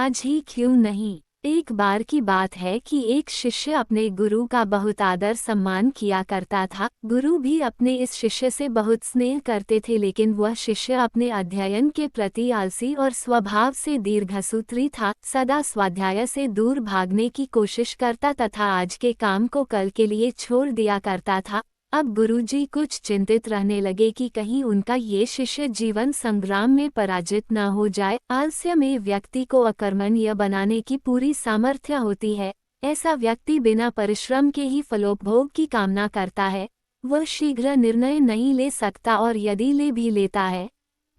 आज ही क्यों नहीं। एक बार की बात है कि एक शिष्य अपने गुरु का बहुत आदर सम्मान किया करता था। गुरु भी अपने इस शिष्य से बहुत स्नेह करते थे, लेकिन वह शिष्य अपने अध्ययन के प्रति आलसी और स्वभाव से दीर्घसूत्री था। सदा स्वाध्याय से दूर भागने की कोशिश करता तथा आज के काम को कल के लिए छोड़ दिया करता था। अब गुरुजी कुछ चिंतित रहने लगे कि कहीं उनका ये शिष्य जीवन संग्राम में पराजित न हो जाए। आलस्य में व्यक्ति को अकर्मण्य बनाने की पूरी सामर्थ्य होती है। ऐसा व्यक्ति बिना परिश्रम के ही फलोपभोग की कामना करता है। वह शीघ्र निर्णय नहीं ले सकता और यदि ले भी लेता है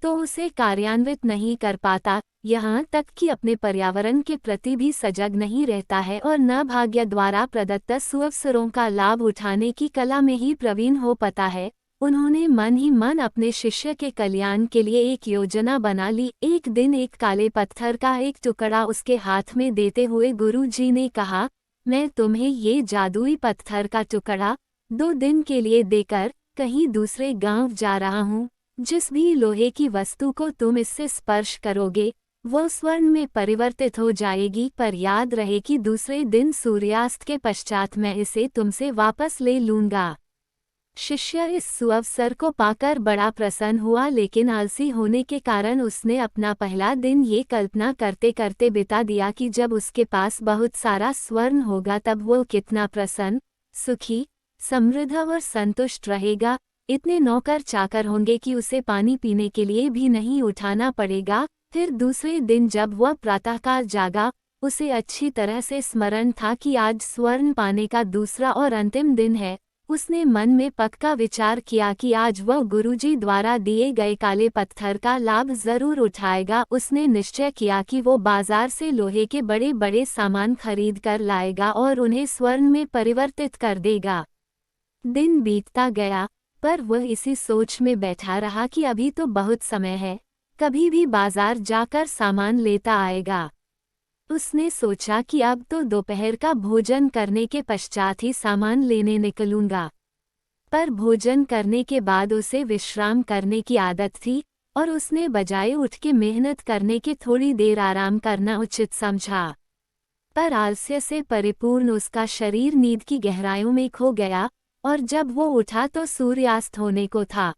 तो उसे कार्यान्वित नहीं कर पाता। यहाँ तक कि अपने पर्यावरण के प्रति भी सजग नहीं रहता है और न भाग्य द्वारा प्रदत्त सुअवसरों का लाभ उठाने की कला में ही प्रवीण हो पाता है। उन्होंने मन ही मन अपने शिष्य के कल्याण के लिए एक योजना बना ली। एक दिन एक काले पत्थर का एक टुकड़ा उसके हाथ में देते हुए गुरुजी ने कहा, मैं तुम्हें ये जादुई पत्थर का टुकड़ा 2 दिन के लिए देकर कहीं दूसरे गांव जा रहा हूँ। जिस भी लोहे की वस्तु को तुम इससे स्पर्श करोगे वह स्वर्ण में परिवर्तित हो जाएगी, पर याद रहे कि दूसरे दिन सूर्यास्त के पश्चात मैं इसे तुमसे वापस ले लूंगा। शिष्य इस सुअवसर को पाकर बड़ा प्रसन्न हुआ, लेकिन आलसी होने के कारण उसने अपना पहला दिन ये कल्पना करते करते बिता दिया कि जब उसके पास बहुत सारा स्वर्ण होगा तब वो कितना प्रसन्न, सुखी, समृद्ध और संतुष्ट रहेगा। इतने नौकर चाकर होंगे कि उसे पानी पीने के लिए भी नहीं उठाना पड़ेगा। फिर दूसरे दिन जब वह प्रातःकाल जागा, उसे अच्छी तरह से स्मरण था कि आज स्वर्ण पाने का दूसरा और अंतिम दिन है। उसने मन में पक्का विचार किया कि आज वह गुरुजी द्वारा दिए गए काले पत्थर का लाभ जरूर उठाएगा। उसने निश्चय किया कि वो बाजार से लोहे के बड़े बड़े सामान खरीद कर लाएगा और उन्हें स्वर्ण में परिवर्तित कर देगा। दिन बीतता गया, पर वह इसी सोच में बैठा रहा कि अभी तो बहुत समय है, कभी भी बाजार जाकर सामान लेता आएगा। उसने सोचा कि अब तो दोपहर का भोजन करने के पश्चात ही सामान लेने निकलूंगा। पर भोजन करने के बाद उसे विश्राम करने की आदत थी और उसने बजाय उठ के मेहनत करने के थोड़ी देर आराम करना उचित समझा। पर आलस्य से परिपूर्ण उसका शरीर नींद की गहराइयों में खो गया और जब वो उठा तो सूर्यास्त होने को था।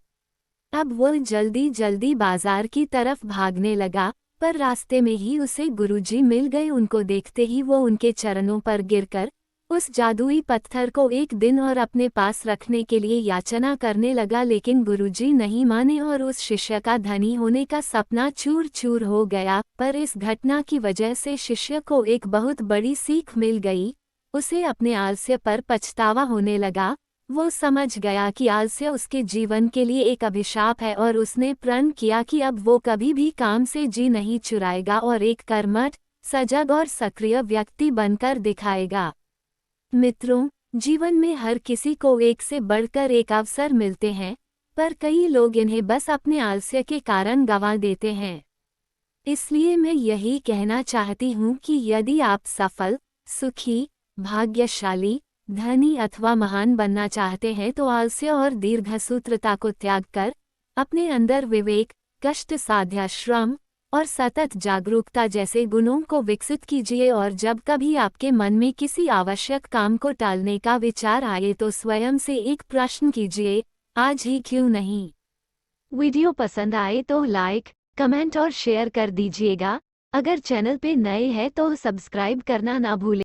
अब वो जल्दी जल्दी बाजार की तरफ भागने लगा, पर रास्ते में ही उसे गुरुजी मिल गए। उनको देखते ही वो उनके चरणों पर गिरकर उस जादुई पत्थर को एक दिन और अपने पास रखने के लिए याचना करने लगा, लेकिन गुरुजी नहीं माने और उस शिष्य का धनी होने का सपना चूर चूर हो गया। पर इस घटना की वजह से शिष्य को एक बहुत बड़ी सीख मिल गई। उसे अपने आलस्य पर पछतावा होने लगा। वो समझ गया कि आलस्य उसके जीवन के लिए एक अभिशाप है और उसने प्रण किया कि अब वो कभी भी काम से जी नहीं चुराएगा और एक कर्मठ, सजग और सक्रिय व्यक्ति बनकर दिखाएगा। मित्रों, जीवन में हर किसी को एक से बढ़कर एक अवसर मिलते हैं, पर कई लोग इन्हें बस अपने आलस्य के कारण गंवा देते हैं। इसलिए मैं यही कहना चाहती हूँ कि यदि आप सफल, सुखी, भाग्यशाली, धनी अथवा महान बनना चाहते हैं तो आलस्य और दीर्घसूत्रता को त्याग कर अपने अंदर विवेक, कष्ट साध्य श्रम और सतत जागरूकता जैसे गुणों को विकसित कीजिए। और जब कभी आपके मन में किसी आवश्यक काम को टालने का विचार आए तो स्वयं से एक प्रश्न कीजिए, आज ही क्यों नहीं। वीडियो पसंद आए तो लाइक, कमेंट और शेयर कर दीजिएगा। अगर चैनल पे नए हैं तो सब्सक्राइब करना ना भूलें।